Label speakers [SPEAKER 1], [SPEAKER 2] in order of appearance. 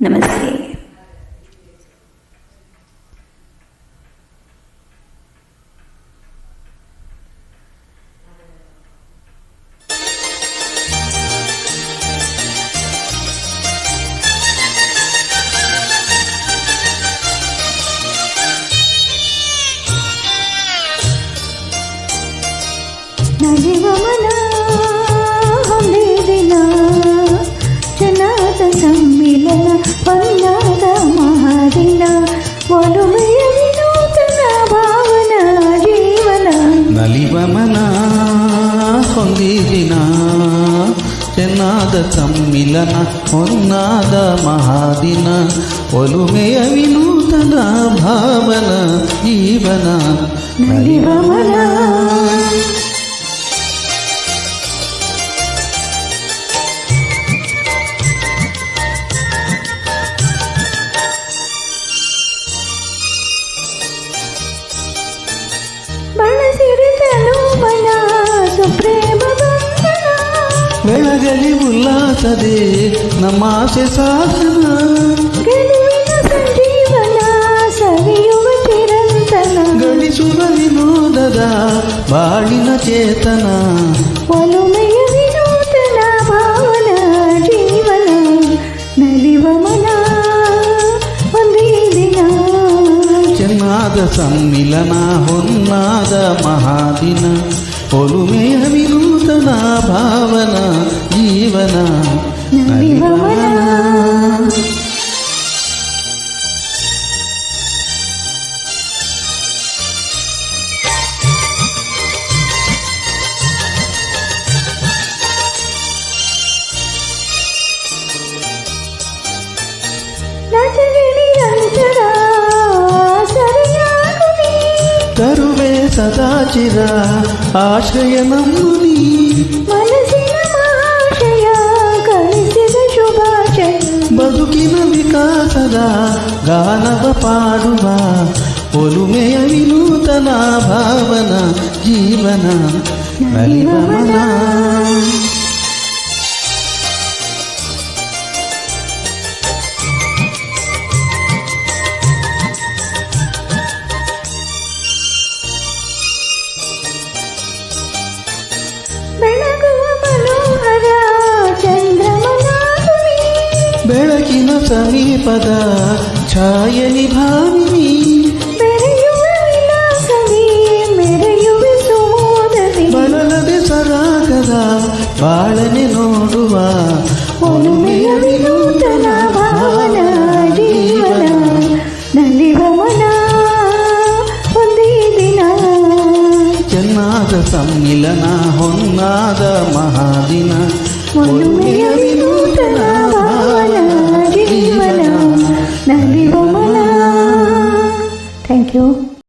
[SPEAKER 1] ನಮಸ್ತೆ.
[SPEAKER 2] ನಲಿವ ಮನ ಹೊಂದಿದಿನ ಚೆನ್ನಾದ ಸಮ್ಮಿಲನ ಹೊನ್ನಾದ ಮಹಾದಿನ ಒಲುಮೆಯ ವಿನೂತನ ಭಾವನ ಜೀವನ.
[SPEAKER 3] ನಲಿವ ಮನ ಹೊಂದಿದಿನ ಚೆನ್ನಾದ ಸಮ್ಮಿಲನ ಹೊನ್ನಾದ ಮಹಾದಿನ ಒಲುಮೆಯ ವಿನೂತನ ಭಾವನ ಜೀವನ.
[SPEAKER 2] ನಲಿವ ಮನ ಬಳಸಿರಿತನು ಮನ ಸುಪ್ರೇಮ ಬಂಧನ
[SPEAKER 3] ಬೆಳಗಲಿ ಉಲ್ಲಾಸದೆ ನಮಾಸೆ ಸಾಧನ
[SPEAKER 2] ಗೆಲುವಿನ ಸಂಜೀವನ ಸವಿಯುವ ಚಿರಂತನ
[SPEAKER 3] ಗಳಿಸುವ ವಿನೋದದ ಬಾಳಿನ ಚೇತನ
[SPEAKER 2] ಒಲುಮೆಯ ವಿನೂತನ ಭಾವನ ಜೀವನ. ನಲಿವ ಮನ ಒಂದಿನ
[SPEAKER 3] ಚೆನ್ನಾದ ಸಮ್ಮಿಲನ ಹೊನ್ನಾದ ಮಹಾದಿನ ಒಲುಮೆಯ ವಿನೂತನ ಭಾವನ ಜೀವನ.
[SPEAKER 2] ನಲಿವ ಮನ ನಟನೆ ನಿರಂತರ ಸರಿಯಾಗುನಿ
[SPEAKER 3] ತರುವೆ ಸದಾಚಿರ ಆಶ್ರಯ ನಮ್ಮುನಿ
[SPEAKER 2] ಮನಸ್ಸಿನ ಮಹಾಶಯ ಕಳಿಸಿದ ಶುಭಾಶಯ
[SPEAKER 3] ಬದುಕಿನ ವಿಕಾಸದ ಗಾನವ ಪಾಡುವ ಒಲುಮೆಯ ವಿನೂತನ ಭಾವನ ಜೀವನ. ನಲಿವ ಮನ
[SPEAKER 2] ಬೆಳಗುವ ಮನೋಹರ ಚಂದ್ರಮನಾಗುನಿ
[SPEAKER 3] ಬೆಳಕಿನ ಸಮೀಪದ ಛಾಯನಿ ಭಾವಿನಿ
[SPEAKER 2] ಬೆರೆಯುವ ವಿಲಾಸವಿ ಮೆರೆಯುವ ಸುಮೋದವಿ
[SPEAKER 3] ಬಳಲದೆ ಸರಾಗದ ಬಾಳನೆ ನೋಡುವ
[SPEAKER 2] ಒಲುಮೆಯ ವಿನೂತನ ಭಾವನ ಜೀವನ. ನಲಿವ ಮನ ಒಂದಿನ
[SPEAKER 3] ಚೆನ್ನಾದ ಸಮ್ಮಿಲನ ಹೊನ್ನಾದ ಮಹಾದಿನ
[SPEAKER 2] ಒಲುಮೆಯ ವಿನೂತನ